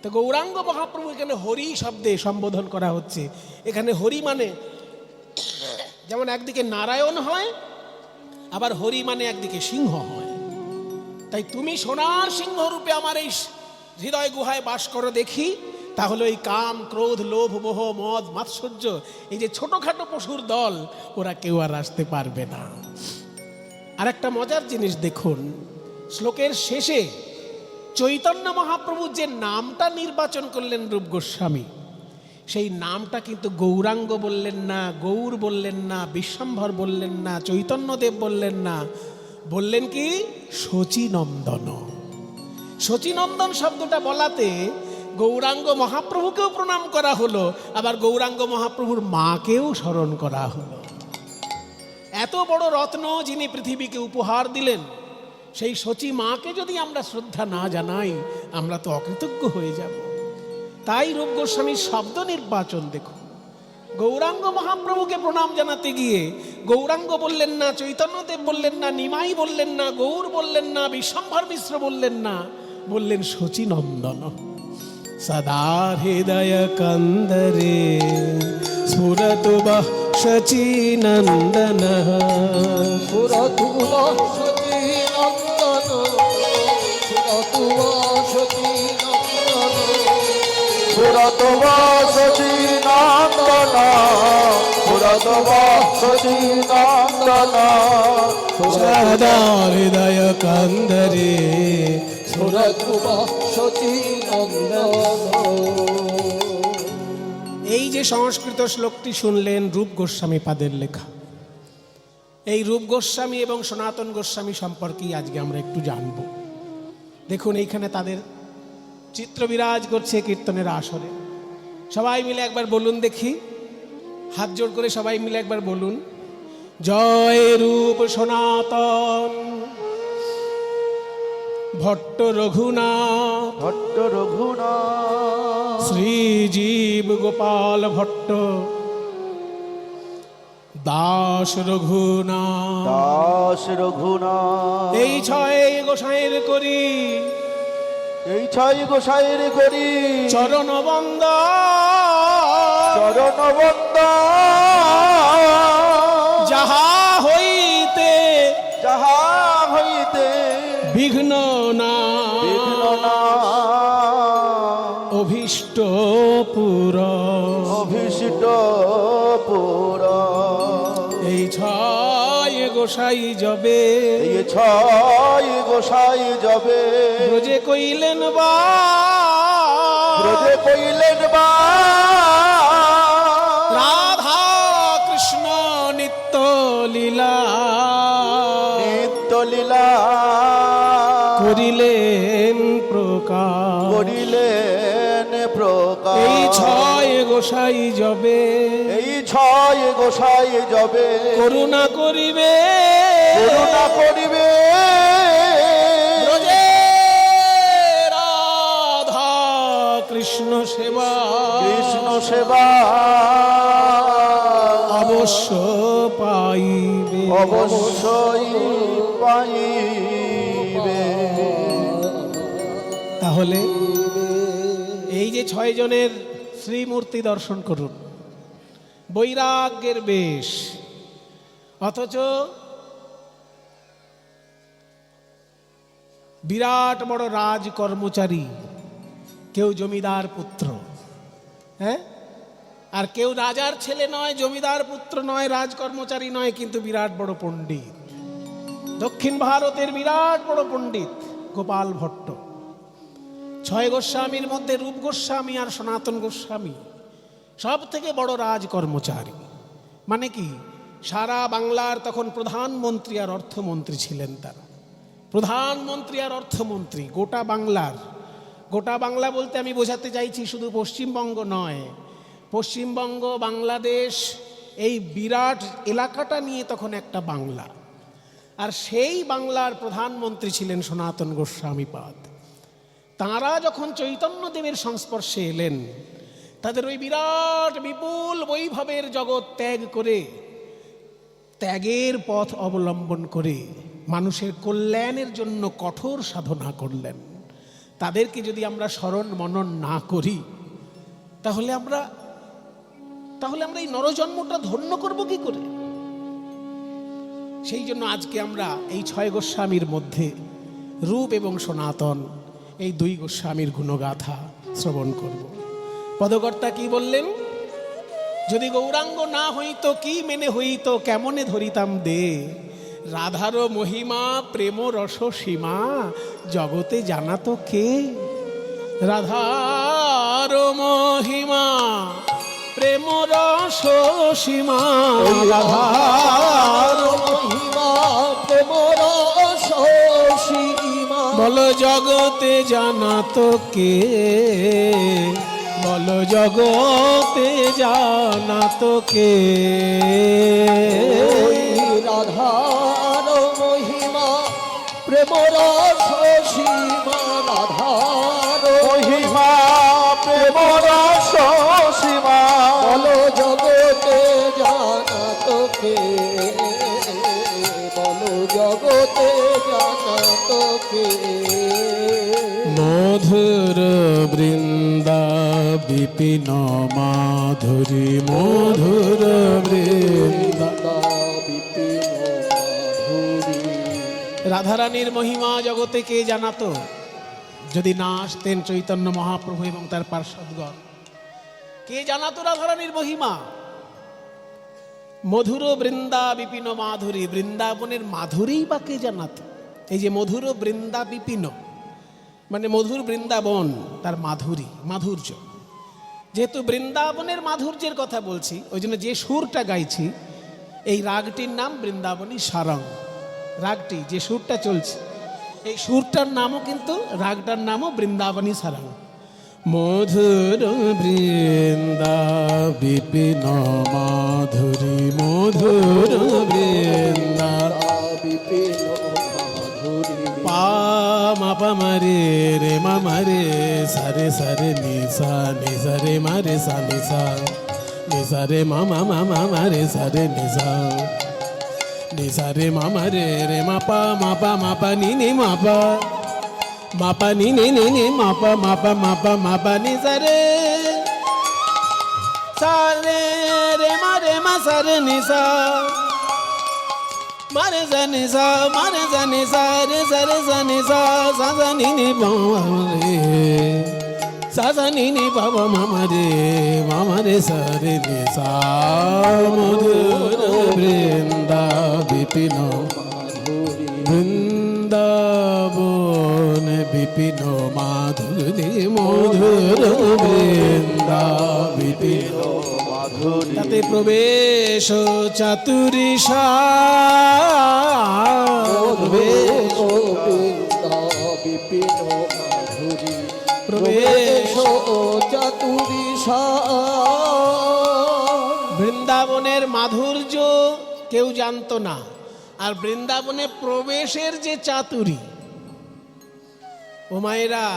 তো গৌরাঙ্গ মহাপ্রভু এখানে হরি শব্দে সম্বোধন করা হচ্ছে। এখানে হরি মানে যেমন একদিকে নারায়ণ হয়, আবার হরি মানে একদিকে সিংহ হয়। তাই তুমি সোনার সিংহ রূপে আমার এই হৃদয় গুহায় বাস করো দেখি, তাহলে এই কাম, ক্রোধ, লোভ, মোহ, মদ, মাৎসর্য, এই যে ছোটখাটো পশুর দল, ওরা কেউ আর আসতে পারবে না। আর একটা মজার জিনিস দেখুন, শ্লোকের শেষে চৈতন্য মহাপ্রভু যে নামটা নির্বাচন করলেন রূপ গোস্বামী, সেই নামটা কিন্তু গৌরাঙ্গ বললেন না, গৌর বললেন না, বিশ্বম্ভর বললেন না, চৈতন্যদেব বললেন না, বললেন কি শচীনন্দন। শচীনন্দন শব্দটা বলাতে গৌরাঙ্গ মহাপ্রভুকেও প্রণাম করা হলো, আবার গৌরাঙ্গ মহাপ্রভুর মাকেও স্মরণ করা হলো। এত বড় রত্ন যিনি পৃথিবীকে উপহার দিলেন, সেই শচী মাকে যদি আমরা শ্রদ্ধা না জানাই, আমরা তো অকৃতজ্ঞ হয়ে যাব। তাই রূপ গোস্বামীর শব্দ নির্বাচন দেখুন। গৌরাঙ্গ মহাপ্রভুকে প্রণাম জানাতে গিয়ে গৌরাঙ্গ বললেন না, চৈতন্যদেব বললেন না, নিমাই বললেন না, গৌর বললেন না, বিশ্বম্ভর মিশ্র বললেন না, বললেন শচীনন্দন। সদা হৃদয় কন্দরে স্ফুরতু বঃ শচীনন্দন। স্ফুরতু বঃ শচীনন্দন, স্ফুরতু বঃ শচীনন্দন, স্ফুরতু বঃ শচীনন্দন, স্ফুরতু বঃ শচীনন্দন। সদা হৃদয় কন্দরে স্ফুরতু বঃ শচীনন্দন। এই যে সংস্কৃত শ্লোকটি শুনলেন, রূপ গোস্বামী পাদের লেখা। এই রূপ গোস্বামী এবং সনাতন গোস্বামী সম্পর্কেই আজকে আমরা একটু জানব। দেখুন এইখানে তাদের চিত্র বিরাজ করছে কীর্তনের আসরে। সবাই মিলে একবার বলুন দেখি, হাত জোড় করে সবাই মিলে একবার বলুন, জয় রূপ সনাতন ভট্ট রঘুনাথ, ভট্ট রঘুনাথ, শ্রীজীব গোপাল ভট্ট, দাস রঘুনাথ, দাস রঘুনাথ। এই ছয় গোসাইয়ের করি, এই ছয় গোসাইয়ের করি চরণ বন্দ, চরণ বন্দ। যাহা হইতে যাহা হইতে বিঘ্ন না, বিঘ্ন না, অভীষ্ট পুর, অভীষ্ট পুর। এই ছয় গোসাই যবে, এই ছয় গোসাই যাবে ব্রজে কইলেন বা, ব্রজে কইলেন বা। রাধা কৃষ্ণ নিত্য লীলা, নিত্য লীলা করিলেন প্রকাশ, করিলেন প্রকাশ। এই ছয় গোসাই যবে, এই ছয় গোসাই যাবে করুণা করিবে, করুণা করিবে। ব্রজে রাধা কৃষ্ণ সেবা, কৃষ্ণ সেবা অবশ্য পাইবে, অবশ্যই পাইবে। তাহলে এই যে ছয় জনের শ্রীমূর্তি দর্শন করুন, বৈরাগ্যের বেশ, অথচ বিরাট বড় রাজ কর্মচারী, কেউ জমিদার পুত্র, হ্যাঁ, আর কেউ রাজার ছেলে নয়, জমিদার পুত্র নয়, রাজ কর্মচারী নয়, কিন্তু বিরাট বড় পণ্ডিত। দক্ষিণ ভারতের বিরাট বড় পণ্ডিত গোপাল ভট্ট। ছয় গোস্বামীর মধ্যে রূপ গোস্বামী আর সনাতন গোস্বামী সব থেকে বড় রাজ কর্মচারী। মানে কি, সারা বাংলার তখন প্রধানমন্ত্রী আর অর্থমন্ত্রী ছিলেন তারা। প্রধানমন্ত্রী আর অর্থমন্ত্রী গোটা বাংলার, গোটা বাংলা বলতে আমি বোঝাতে চাইছি শুধু পশ্চিমবঙ্গ নয়, পশ্চিমবঙ্গ, বাংলাদেশ, এই বিরাট এলাকাটা নিয়ে তখন একটা বাংলা। আর সেই বাংলার প্রধানমন্ত্রী ছিলেন সনাতন গোস্বামীপাদ। তাঁরা যখন চৈতন্যদেবের সংস্পর্শে এলেন, তাদের ওই বিরাট বিপুল বৈভবের জগৎ ত্যাগ করে, ত্যাগের পথ অবলম্বন করে মানুষের কল্যাণের জন্য কঠোর সাধনা করলেন। তাদেরকে যদি আমরা স্মরণ মনন না করি, তাহলে আমরা এই নরজন্মটা ধন্য করব কি করে? সেই জন্য আজকে আমরা এই 6 গোস্বামীর মধ্যে রূপ এবং সনাতন, এই 2 গোস্বামীর গুণগাথা শ্রবণ করব। পদকর্তা কি বললেন? যদি গৌরাঙ্গ না হইত কি মেনে হইত, কেমনে ধরিতাম দে, রাধার মহিমা প্রেম রস সীমা, জগতে জানাতো কে? রাধার মহিমা প্রেম রস সীমা, রাধার মহিমা প্রেম রস সীমা, বল জগতে জানাতো কে, বল জগতে জানাতো কে? রাধার মহিমা প্রেম রস সীমা, রাধার মহিমা প্রেম রস সীমা, বলো জগতে জানাতো কে, বলো জগতে জানাতো কে? মধুর বৃন্দা বিপিন মাধুরী, মধুর বৃন্দা। রাধারানীর মহিমা জগতে কে জানাতো? যদি না আসতেন চৈতন্য মহাপ্রভু এবং তার পার্ষদগণ, কে জানাতো রাধারানীর মহিমা? মধুর বৃন্দা বিপিন মাধুরী, বৃন্দাবনের মাধুরীই বা কে জানাতো? এই যে মধুর বৃন্দা বিপিন, মানে মধুর বৃন্দাবন, তার মাধুরী, মাধুর্য। যেহেতু বৃন্দাবনের মাধুর্যের কথা বলছি, ওই জন্য যে সুরটা গাইছি, এই রাগটির নাম বৃন্দাবনী সারং। রাগটি যে সুরটা চলছে, এই সুরটার নামও কিন্তু, রাগটার নামও বৃন্দাবনী সারং। মধুর বৃন্দা বিপিন মাধুরী, মধুর বৃন্দা বিপিন মাধুরী, পা মা পা মারে রে মা মারে সারে সারে নি সা নি সা রে মা রে সা নি সা, নি সা রে মা মা মা মা মা রে সা রে নি সা, নি সা রে মা মা রে মা পা মা পা নি নি মা পা নি নি নি নি মা পা নি সা রে রে মা সা রে নি সা, মারে জানি সা, মারে জানি সা রে জানি সা, সা জানি নি বাবা রে, সা জানি নি বাবা মামা রে সা রে নি সা। মধুর বৃন্দা বিপিন বৃন্দাবন বিপিন মাধুরী, মধুর বৃন্দা বিপিন মাধুরী, তাতে প্রবেশ চাতুরী বিপিন মাধুরী, প্রবেশ চাতুরী। বৃন্দাবনের মাধুর্য কেউ জানতো না, আর বৃন্দাবনে প্রবেশের যে চাতুরী, ও মায়েরা,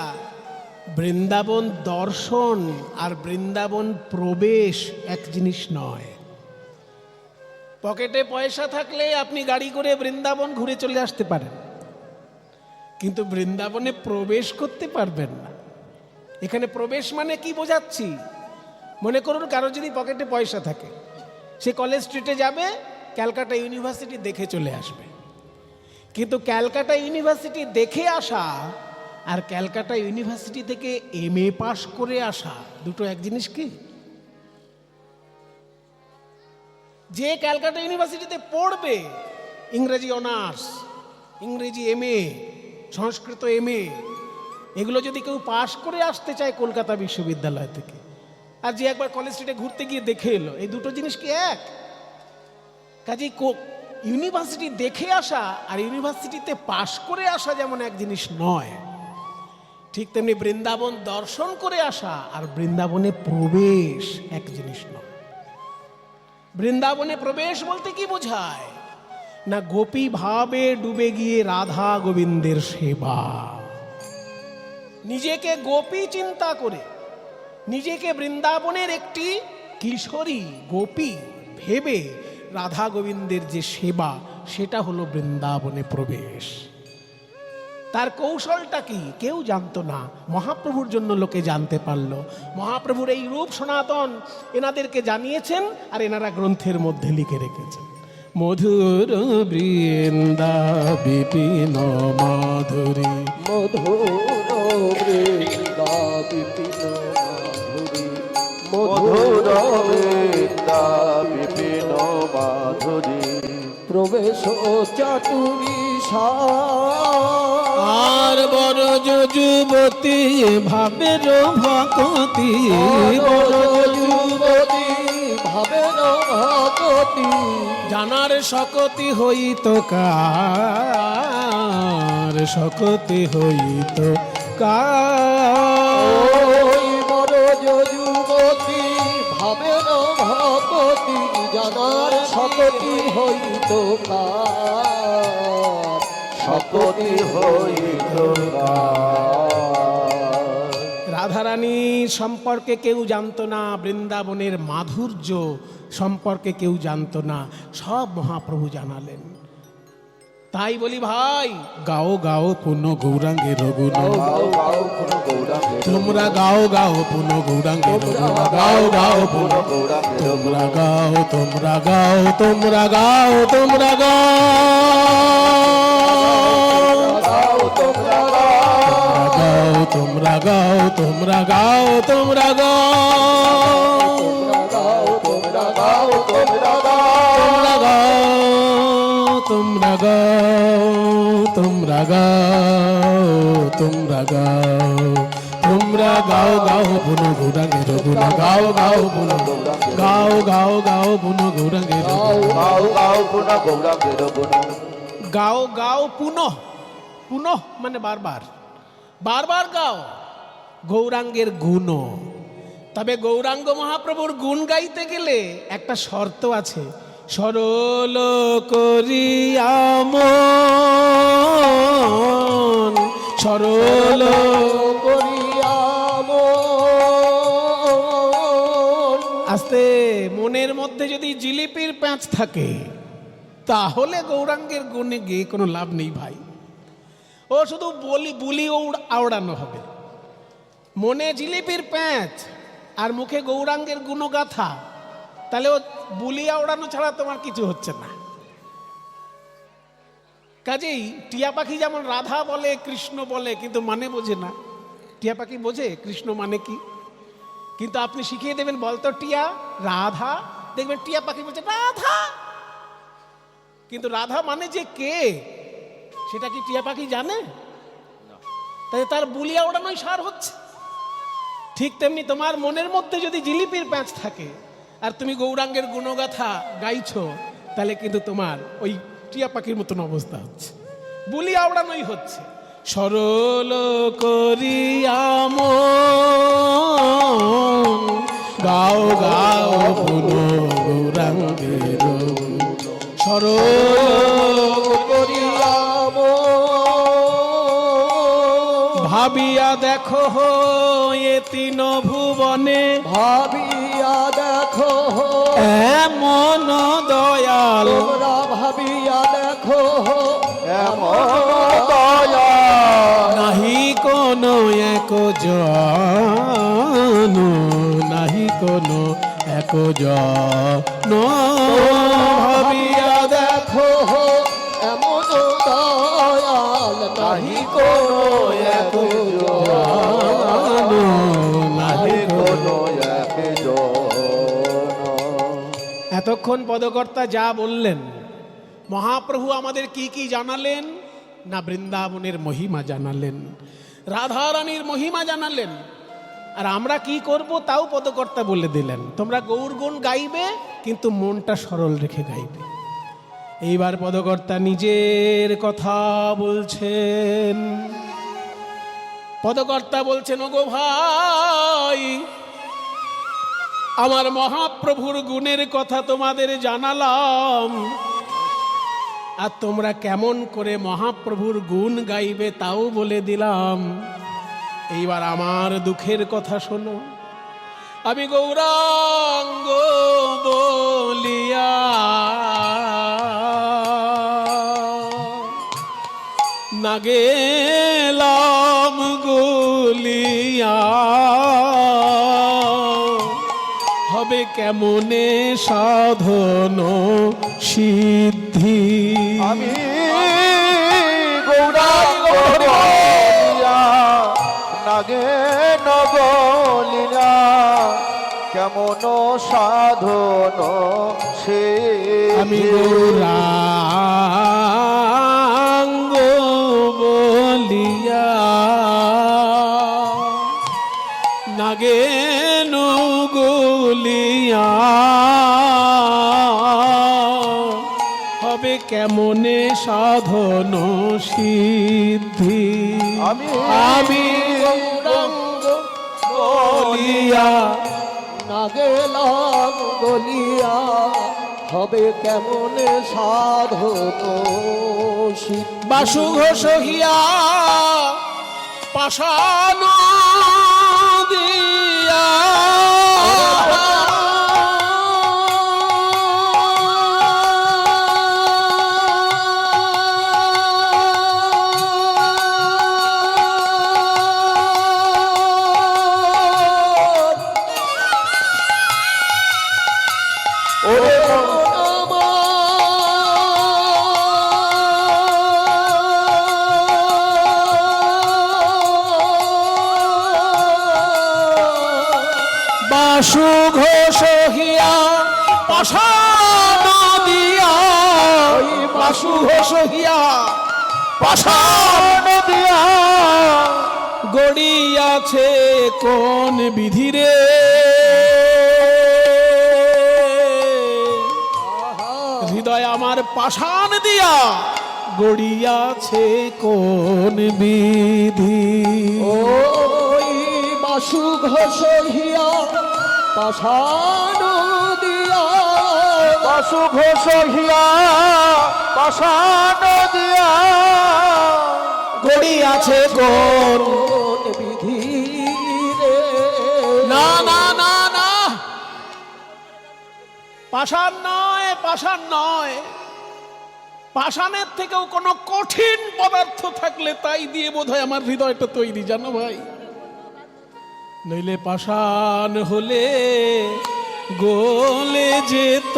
বৃন্দাবন দর্শন আর বৃন্দাবন প্রবেশ এক জিনিস নয়। পকেটে পয়সা থাকলে আপনি গাড়ি করে বৃন্দাবন ঘুরে চলে আসতে পারেন, কিন্তু বৃন্দাবনে প্রবেশ করতে পারবেন না। এখানে প্রবেশ মানে কি বোঝাচ্ছি? মনে করুন কারো যদি পকেটে পয়সা থাকে, সে কলেজ স্ট্রিটে যাবে, ক্যালকাটা ইউনিভার্সিটি দেখে চলে আসবে। কিন্তু ক্যালকাটা ইউনিভার্সিটি দেখে আসা আর ক্যালকাটা ইউনিভার্সিটি থেকে MA পাশ করে আসা দুটো এক জিনিস কি? যে ক্যালকাটা ইউনিভার্সিটিতে পড়বে, ইংরেজি অনার্স, ইংরেজি MA, সংস্কৃত MA, এগুলো যদি কেউ পাশ করে আসতে চায় কলকাতা বিশ্ববিদ্যালয় থেকে, আর যে একবার কলেজ স্ট্রিটে ঘুরতে গিয়ে দেখে এলো, এই দুটো জিনিস কি এক? কাজেই ইউনিভার্সিটি দেখে আসা আর ইউনিভার্সিটিতে পাশ করে আসা যেমন এক জিনিস নয়, ঠিক তেমনি বৃন্দাবন দর্শন করে আসা আর বৃন্দাবনে প্রবেশ এক জিনিস নয়। বৃন্দাবনে প্রবেশ বলতে কি বোঝায়? না গোপী ভাবে ডুবে গিয়ে রাধা গোবিন্দের সেবা, নিজেকে গোপী চিন্তা করে, নিজেকে বৃন্দাবনের একটি কিশোরী গোপী ভেবে রাধা গোবিন্দের যে সেবা, সেটা হলো বৃন্দাবনে প্রবেশ। তার কৌশলটা কি কেউ জানতো না, মহাপ্রভুর জন্য লোকে জানতে পারলো। মহাপ্রভুর এই রূপ সনাতন এনাদেরকে জানিয়েছেন আর এনারা গ্রন্থের মধ্যে লিখে রেখেছেন। মধুর বৃন্দা বিপিন মাধুরী, মধুর বৃন্দা বিপিন মাধুরী, মধুর বৃন্দা বিপিন মাধুরী, প্রবেশ চাতুরী আর বড় যুবতী ভাবের ভকতি, বড় যুবতী ভাবের ভকতি, জানার শকতি হইত কার, শকতি হইত কার। বড় যুবতী ভাবের ভকতি, জানার শকতি হইত কার, শকতি হইত কার। রাধারানী সম্পর্কে কেউ জানতো না, বৃন্দাবনের মাধুর্য সম্পর্কে কেউ জানতো না, সব মহাপ্রভু জানালেন। তাই বলি ভাই, গাও গাও পুনঃ গৌরাঙ্গের গুণ, তোমরা গাও গাও পুনঃ গৌরাঙ্গের গুণ, গাও গাও পুনঃ, তোমরা গাও, তোমরা গাও, তোমরা গাও, তোমরা গাও, তোমরা গাও, তোমরা গাও, তোমরা গাও, তোমরা গাও, তোমরা গাও, তোমরা তোমরা গাও, তোমরা গাও, তোমরা গাও, তোমরা গাও, গাও পুনঃ গৌরাঙ্গের গুণ, গাও গাও পুনঃ, গাও গাও গাও পুনঃ গৌরাঙ্গের গুণ, গাও গাও পুনঃ গৌরাঙ্গের গুণ, গাও গাও পুনঃ, পুনঃ মানে বারবার, বারবার গাও গৌরাঙ্গের গুণ। তবে গৌরাঙ্গ মহাপ্রভুর গুণ গাইতে গেলে একটা শর্ত আছে, সরল করিয়া মন, সরল করিয়া মন। আস্তে, মনের মধ্যে যদি জিলিপির প্যাঁচ থাকে তাহলে গৌরাঙ্গের গুণে গিয়ে কোনো লাভ নেই ভাই। ও শুধু বুলি আওড়ানো হবে। মনে জিলিপির প্যাঁচ আর মুখে গৌরাঙ্গের গুণগাথা, তাহলে ও বুলি আওড়ানো ছাড়া তোমার কিছু হচ্ছে না। কাজেই টিয়া পাখি যেমন রাধা বলে কৃষ্ণ বলে কিন্তু মানে বোঝে না। টিয়া পাখি বোঝে কৃষ্ণ মানে কি, কিন্তু আপনি শিখিয়ে দেবেন বলতো টিয়া রাধা, দেখবেন টিয়া পাখি বলছে রাধা, কিন্তু রাধা মানে যে কে সেটা কি টিয়া পাখি জানে? তাই তার বুলিয়া ওড়ানোই সার হচ্ছে। ঠিক তেমনি তোমার মনের মধ্যে যদি জিলিপির প্যাঁচ থাকে আর তুমি গৌরাঙ্গের গুণগাথা গাইছো, তাহলে কিন্তু তোমার ওই টিয়া পাখির মতন অবস্থা হচ্ছে, বুলিয়া ওড়ানোই হচ্ছে। সরল করিয়া মন, গাও গাও পুনঃ গৌরাঙ্গের গুণ, সরল করিয়া মন। ভাবিয়া দেখো এ তিন ভুবনে, ভাবিয়া দেখো এমন দয়াল, তোমরা ভাবিয়া দেখো এমন দয়া, নাহি কোনো এক জন, নাহি কোনো এক জন। ভাবিয়া দেখো এমন দয়াল, নাহি কোনো এক জন, নাহি কোনো। এতক্ষণ পদকর্তা যা বললেন, মহাপ্রভু আমাদের কি কি জানালেন না? বৃন্দাবনের মহিমা জানালেন, রাধারানীর মহিমা জানালেন, আর আমরা কি করব তাও পদকর্তা বলে দিলেন। তোমরা গৌর গুণ গাইবে কিন্তু মনটা সরল রেখে গাইবে। এইবার পদকর্তা নিজের কথা বলছেন। পদকর্তা বলছেন, ওগো ভাই, আমার মহাপ্রভুর গুণের কথা তোমাদের জানালাম, আর তোমরা কেমন করে মহাপ্রভুর গুণ গাইবে তাও বলে দিলাম। এইবার আমার দুঃখের কথা শোনো। আমি গৌরাঙ্গ বলিয়া না গেলাম গলিয়া, হবে কেমনে সাধন সিদ্ধি। আমি গৌরাঙ্গ বলিয়া নাগে নবলীলা, কেমন সাধন সে। আমি গৌরাঙ্গ বলিয়া নাগেন গলিয়া, হবে কেমনে সাধন সিদ্ধি। আমি গৌরাঙ্গ বলিয়া না গেলাম গলিয়া, হবে কেমন সাধন সিদ্ধি। বাসু ঘোষ হিয়া পাষাণ দিয়া বাসু ঘোষ হিয়া পাষাণ দিয়া, বাসু ঘোষ হিয়া পাষাণ দিয়া গড়িয়াছে কোন বিধিরে। হৃদয় আমার পাষাণ দিয়া গড়িয়াছে কোন বিধি। ওই বাসু ঘোষ হিয়া পাষাণ দিয়া, বাসু ঘোষ হিয়া পাষাণ দিয়া গড়িয়াছে কোন বিধি রে। না না না না, পাষাণ নয়, পাষাণ নয়। পাষাণের থেকেও কোনো কঠিন পদার্থ থাকলে তাই দিয়ে বোধহয় আমার হৃদয়টা তৈরি, জানো ভাই। নইলে পাষাণ হলে গলে যেত,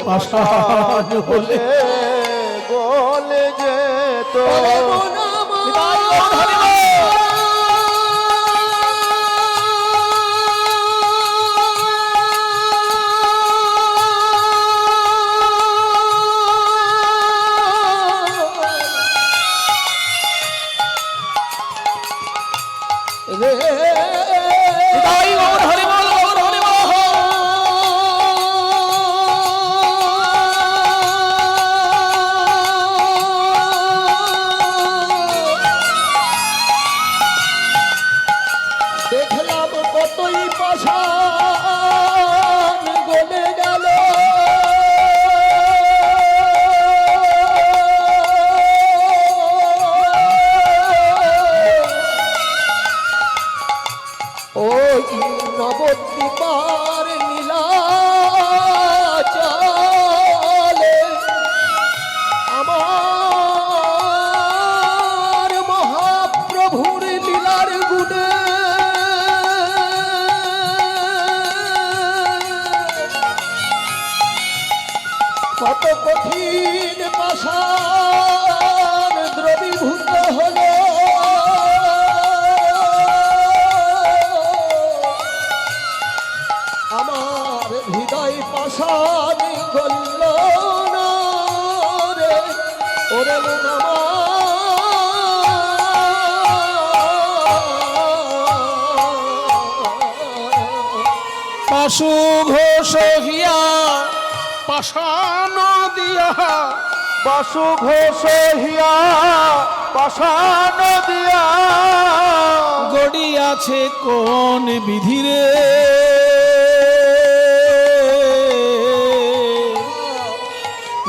পাষাণ হলে গলে যেত। দেখলাম কতই পাষাণ গলে গেল, ওই নবদ্বীপার নীলাচলে আমার মহাপ্রভুর লীলার গুণে কত কঠিন পাষাণ দ্রবীভূত হলো। আমার হৃদয় পাষাণ গলল না রে, ওরে মন বাসু ঘোষ হিয়া পাষাণ দিয়া বাসু ঘোষ হিয়া পাষাণ দিয়া গড়িয়াছে কোন বিধিরে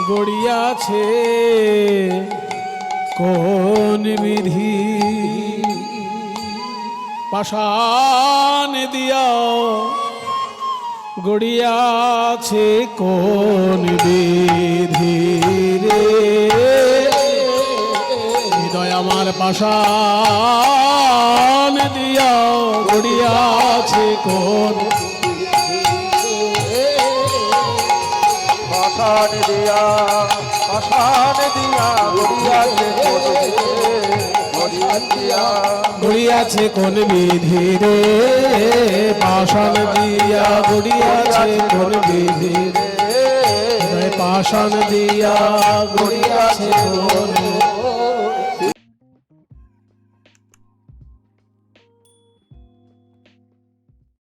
গড়িয়াছে কোন বিধি পাষাণ দিয়াও গড়িয়াছে কোন বিধি রে হৃদয় আমার পাষাণ দিয়াও গড়িয়াছে কোন পাষাণ দিয়া গড়িয়াছে গড়িয়াছে কোন বিধি রে পাষাণ দিয়া গড়িয়াছে কোন বিধি রে পাষাণ দিয়া গড়িয়াছে কোন